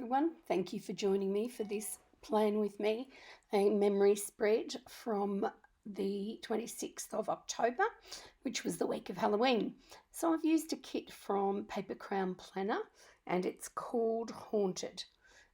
everyone. Thank you for joining me for this Plan With Me, a memory spread from the 26th of October, which was the week of Halloween. So I've used a kit from Paper Crown Planner and it's called Haunted.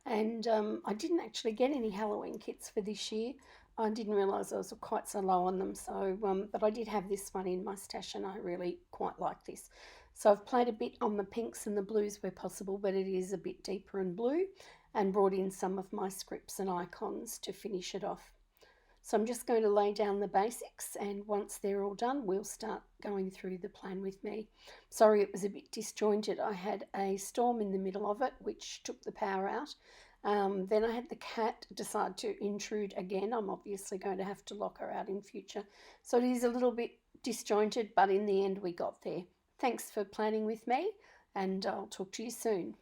And I didn't actually get any Halloween kits for this year. I didn't realise I was quite so low on them. But I did have this one in my stash and I really quite like this. So I've played a bit on the pinks and the blues where possible, but it is a bit deeper in blue, and brought in some of my scripts and icons to finish it off. So I'm just going to lay down the basics, and once they're all done, we'll start going through the plan with me. Sorry it was a bit disjointed. I had a storm in the middle of it, which took the power out. Then I had the cat decide to intrude again. I'm obviously going to have to lock her out in future. So it is a little bit disjointed, but in the end we got there. Thanks for planning with me, and I'll talk to you soon.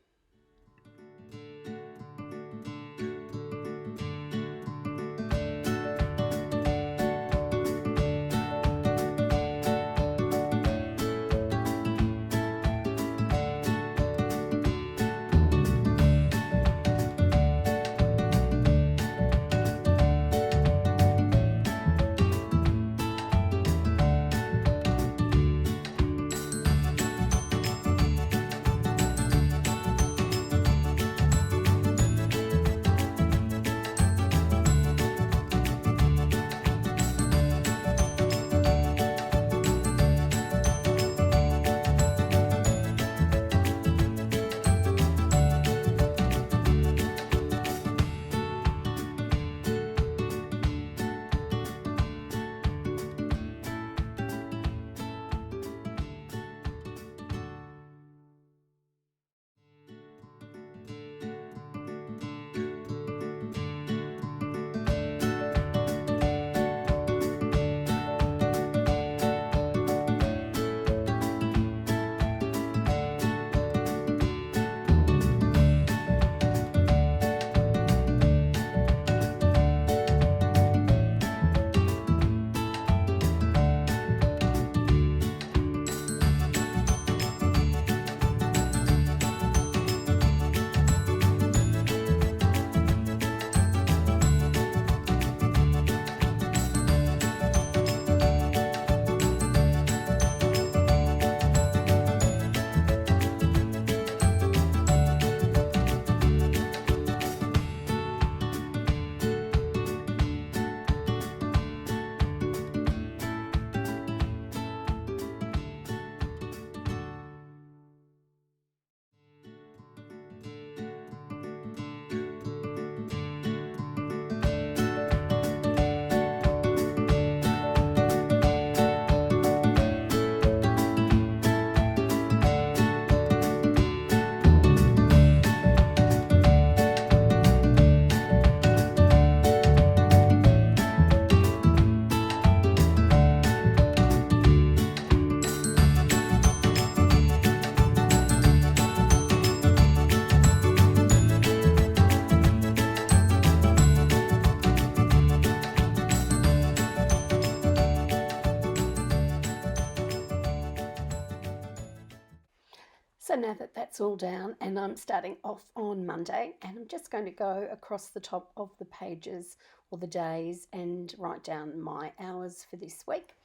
So now that that's all down, and I'm starting off on Monday, and I'm just going to go across the top of the pages or the days and write down my hours for this week.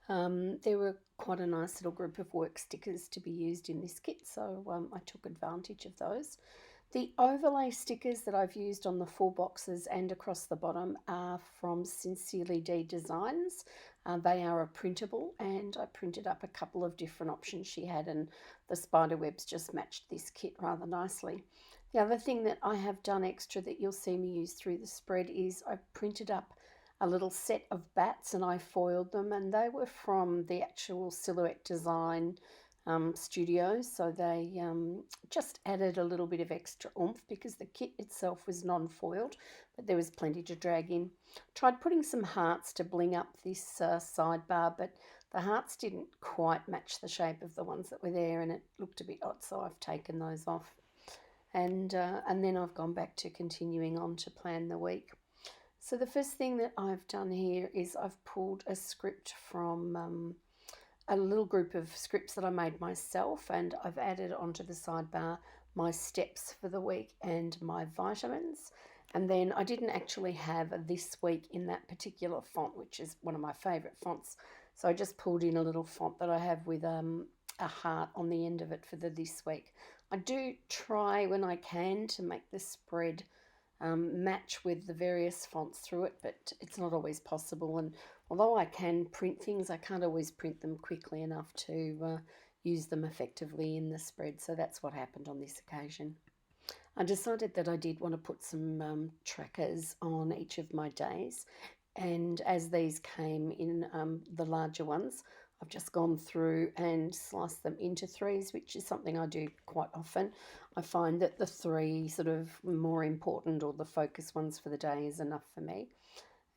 There were quite a nice little group of work stickers to be used in this kit, so I took advantage of those. The overlay stickers that I've used on the 4 boxes and across the bottom are from Sincerely Dee Designs. They are a printable, and I printed up a couple of different options she had, and the spider webs just matched this kit rather nicely. The other thing that I have done extra that you'll see me use through the spread is I printed up a little set of bats and I foiled them, and they were from the actual Silhouette Design studio, so they just added a little bit of extra oomph because the kit itself was non-foiled, but there was plenty to drag in. Tried putting some hearts to bling up this sidebar, but the hearts didn't quite match the shape of the ones that were there, and it looked a bit odd, so I've taken those off. And then I've gone back to continuing on to plan the week. So the first thing that I've done here is I've pulled a script from a little group of scripts that I made myself, and I've added onto the sidebar my steps for the week and my vitamins. And then I didn't actually have this week in that particular font, which is one of my favourite fonts. So I just pulled in a little font that I have with a heart on the end of it for the this week. I do try when I can to make the spread match with the various fonts through it, but it's not always possible. And although I can print things, I can't always print them quickly enough to use them effectively in the spread. So that's what happened on this occasion. I decided that I did want to put some trackers on each of my days, and as these came in the larger ones, I've just gone through and sliced them into threes, which is something I do quite often. I find that the three sort of more important or the focus ones for the day is enough for me.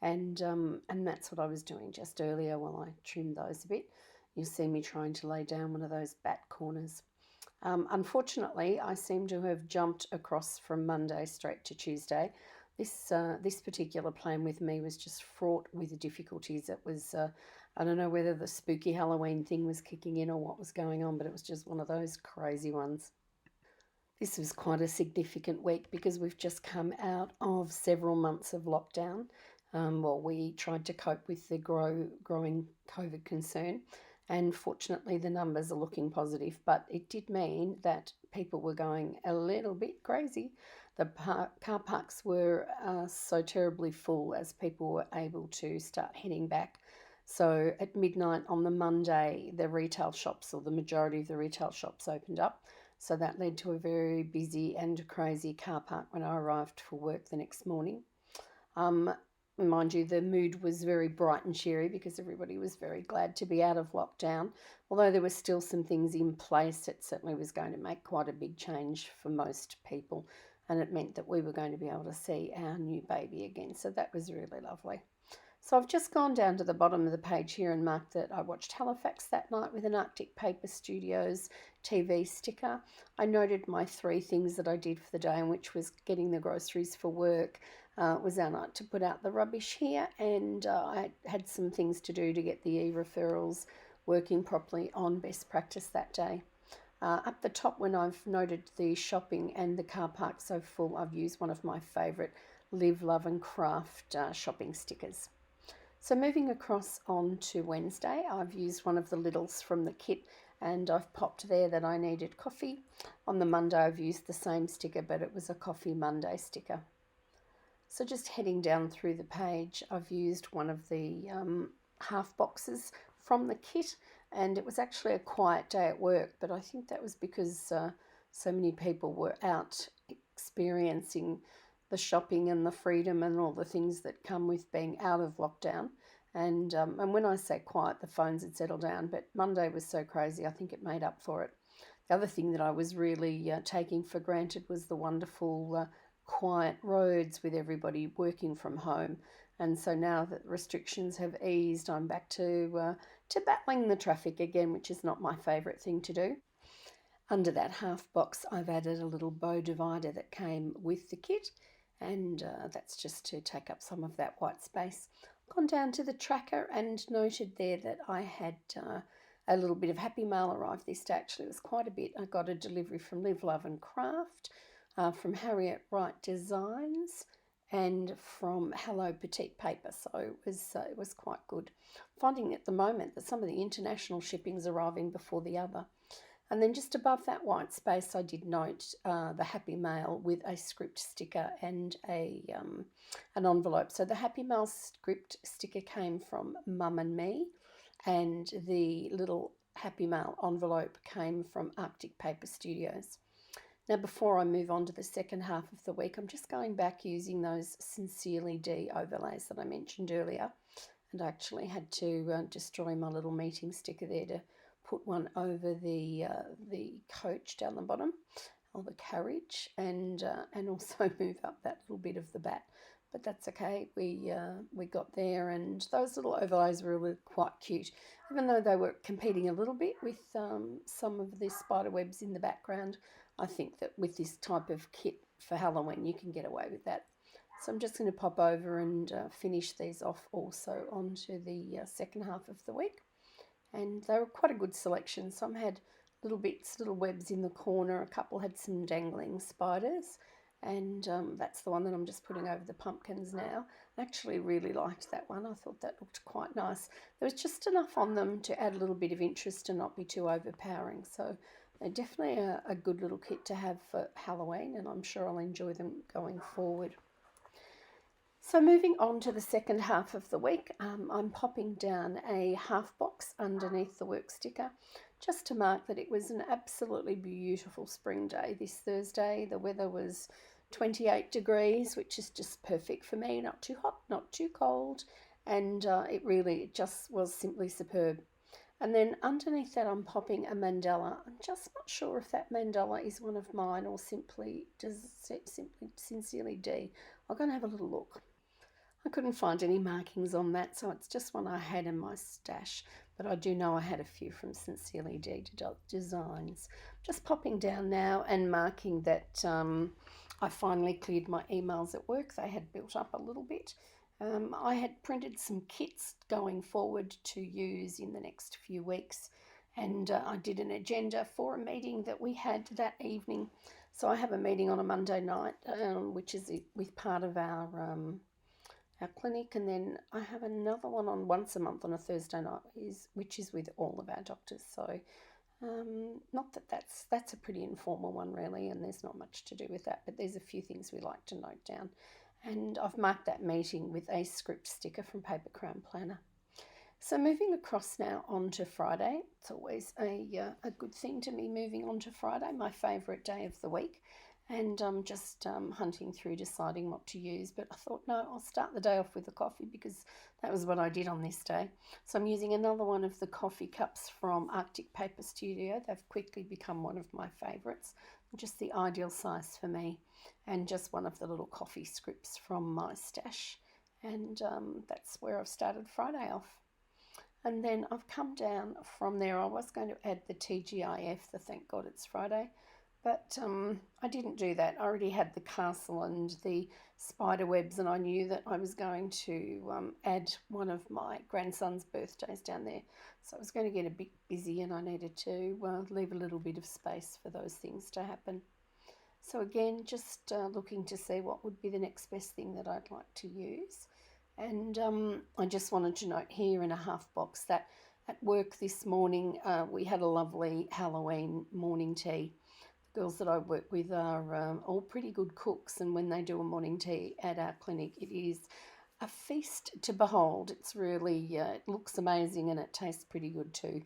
And that's what I was doing just earlier while I trimmed those a bit. You'll see me trying to lay down one of those bat corners. Unfortunately, I seem to have jumped across from Monday straight to Tuesday. This particular plan with me was just fraught with difficulties. It was I don't know whether the spooky Halloween thing was kicking in or what was going on, but it was just one of those crazy ones. This was quite a significant week because we've just come out of several months of lockdown. Well, we tried to cope with the growing COVID concern, and fortunately, the numbers are looking positive. But it did mean that people were going a little bit crazy. The car parks were so terribly full as people were able to start heading back. So at midnight on the Monday, the retail shops, or the majority of the retail shops, opened up. So that led to a very busy and crazy car park when I arrived for work the next morning. Um, Mind you, the mood was very bright and cheery because everybody was very glad to be out of lockdown. Although there were still some things in place, it certainly was going to make quite a big change for most people. And it meant that we were going to be able to see our new baby again. So that was really lovely. So I've just gone down to the bottom of the page here and marked that I watched Halifax that night with an Arctic Paper Studios TV sticker. I noted my three things that I did for the day, and which was getting the groceries for work. It was our night to put out the rubbish here, and I had some things to do to get the e-referrals working properly on best practice that day. Up the top, when I've noted the shopping and the car park so full, I've used one of my favourite Live, Love and Craft shopping stickers. So moving across on to Wednesday, I've used one of the littles from the kit, and I've popped there that I needed coffee. On the Monday, I've used the same sticker, but it was a Coffee Monday sticker. So just heading down through the page, I've used one of the half boxes from the kit, and it was actually a quiet day at work, but I think that was because so many people were out experiencing the shopping and the freedom and all the things that come with being out of lockdown. And when I say quiet, the phones had settled down, but Monday was so crazy, I think it made up for it. The other thing that I was really taking for granted was the wonderful quiet roads with everybody working from home. And so now that restrictions have eased, I'm back to battling the traffic again, which is not my favourite thing to do. Under that half box, I've added a little bow divider that came with the kit, and that's just to take up some of that white space. Gone down to the tracker and noted there that I had a little bit of Happy Mail arrive this day. Actually, it was quite a bit. I got a delivery from Live, Love and Craft, from Harriet Wright Designs, and from Hello Petite Paper. So it was quite good. Finding at the moment that some of the international shipping's arriving before the other. And then just above that white space, I did note the Happy Mail with a script sticker and an envelope. So the Happy Mail script sticker came from Mum and Me, and the little Happy Mail envelope came from Arctic Paper Studios. Now, before I move on to the second half of the week, I'm just going back using those Sincerely Dee overlays that I mentioned earlier. And I actually had to destroy my little meeting sticker there to put one over the coach down the bottom, or the carriage, and also move up that little bit of the bat. But that's okay. We got there, and those little overlays were really quite cute, even though they were competing a little bit with some of the spider webs in the background. I think that with this type of kit for Halloween, you can get away with that. So I'm just going to pop over and finish these off also onto the second half of the week. And they were quite a good selection. Some had little bits, little webs in the corner. A couple had some dangling spiders, and that's the one that I'm just putting over the pumpkins now. I actually really liked that one. I thought that looked quite nice. There was just enough on them to add a little bit of interest and not be too overpowering. So they're definitely a good little kit to have for Halloween, and I'm sure I'll enjoy them going forward. So moving on to the second half of the week, I'm popping down a half box underneath the work sticker just to mark that it was an absolutely beautiful spring day this Thursday. The weather was 28 degrees, which is just perfect for me, not too hot, not too cold, and it just was simply superb. And then underneath that I'm popping a mandala. I'm just not sure if that mandala is one of mine or simply Sincerely Dee. I'm going to have a little look. I couldn't find any markings on that, so it's just one I had in my stash, but I do know I had a few from Sincerely Dee Designs. Just popping down now and marking that I finally cleared my emails at work. They had built up a little bit. I had printed some kits going forward to use in the next few weeks, and I did an agenda for a meeting that we had that evening. So I have a meeting on a Monday night, which is with part of our clinic, and then I have another one on once a month on a Thursday night, which is with all of our doctors. So not that that's a pretty informal one really, and there's not much to do with that, but there's a few things we like to note down. And I've marked that meeting with a script sticker from Paper Crown Planner. So moving across now on to Friday. It's always a good thing to me moving on to Friday, my favourite day of the week. And I'm just hunting through deciding what to use. But I thought, no, I'll start the day off with a coffee because that was what I did on this day. So I'm using another one of the coffee cups from Arctic Paper Studio. They've quickly become one of my favourites. Just the ideal size for me. And just one of the little coffee scripts from my stash. And that's where I've started Friday off. And then I've come down from there. I was going to add the TGIF, the Thank God It's Friday, but I didn't do that. I already had the castle and the spider webs, and I knew that I was going to add one of my grandson's birthdays down there. So I was going to get a bit busy, and I needed to leave a little bit of space for those things to happen. So again, just looking to see what would be the next best thing that I'd like to use. And I just wanted to note here in a half box that at work this morning we had a lovely Halloween morning tea. The girls that I work with are all pretty good cooks, and when they do a morning tea at our clinic, it is a feast to behold. It's really, it looks amazing and it tastes pretty good too.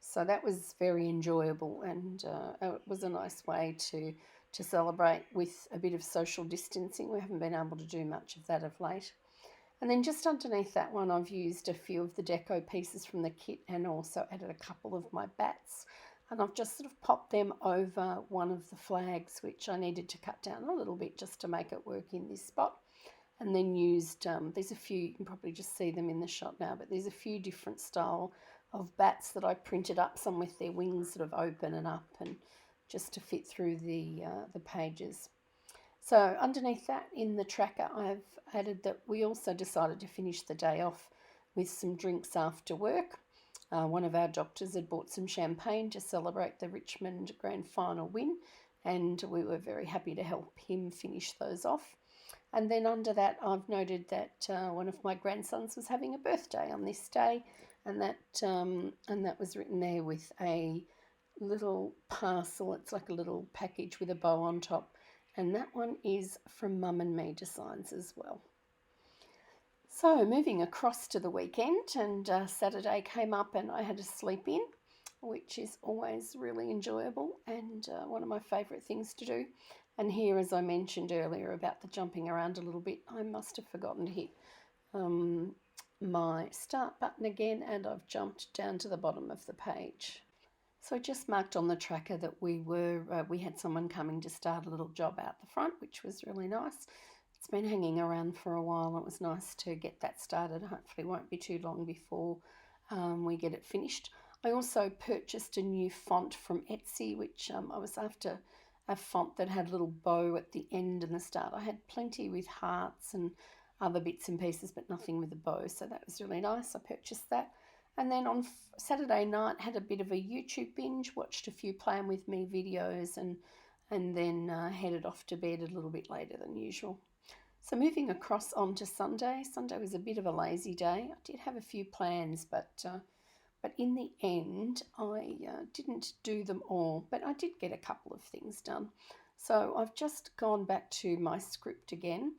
So that was very enjoyable, and it was a nice way to celebrate with a bit of social distancing. We haven't been able to do much of that of late. And then just underneath that one, I've used a few of the deco pieces from the kit and also added a couple of my bats. And I've just sort of popped them over one of the flags, which I needed to cut down a little bit just to make it work in this spot. And then used, there's a few, you can probably just see them in the shot now, but there's a few different style of bats that I printed up, some with their wings sort of open and up, and just to fit through the pages. So underneath that in the tracker, I've added that we also decided to finish the day off with some drinks after work. One of our doctors had bought some champagne to celebrate the Richmond Grand Final win, and we were very happy to help him finish those off. And then under that, I've noted that one of my grandsons was having a birthday on this day, and that was written there with a little parcel. It's like a little package with a bow on top. And that one is from Mum and Me Designs as well. So moving across to the weekend, and Saturday came up and I had a sleep in, which is always really enjoyable and one of my favourite things to do. And here, as I mentioned earlier about the jumping around a little bit, I must have forgotten to hit my start button again, and I've jumped down to the bottom of the page. So I just marked on the tracker that we had someone coming to start a little job out the front, which was really nice. It's been hanging around for a while. It was nice to get that started. Hopefully it won't be too long before we get it finished. I also purchased a new font from Etsy, which I was after a font that had a little bow at the end and the start. I had plenty with hearts and other bits and pieces, but nothing with a bow, so that was really nice. I purchased that. And then on Saturday night, had a bit of a YouTube binge, watched a few Plan With Me videos, and then headed off to bed a little bit later than usual. So moving across onto Sunday. Sunday was a bit of a lazy day. I did have a few plans, but in the end, I didn't do them all, but I did get a couple of things done. So I've just gone back to my script again,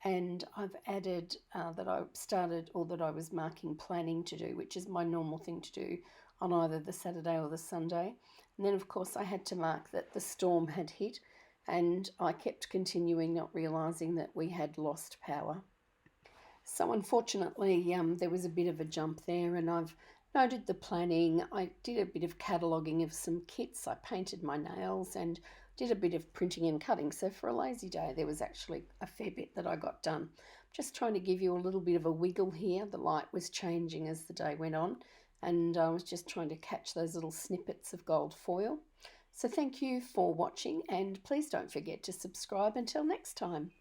and I've added that I started, or that I was marking planning to do, which is my normal thing to do on either the Saturday or the Sunday. And then, of course, I had to mark that the storm had hit, and I kept continuing, not realising that we had lost power. So unfortunately, there was a bit of a jump there, and I've noted the planning. I did a bit of cataloguing of some kits. I painted my nails and did a bit of printing and cutting. So for a lazy day, there was actually a fair bit that I got done. Just trying to give you a little bit of a wiggle here. The light was changing as the day went on, and I was just trying to catch those little snippets of gold foil. So thank you for watching, and please don't forget to subscribe. Until next time.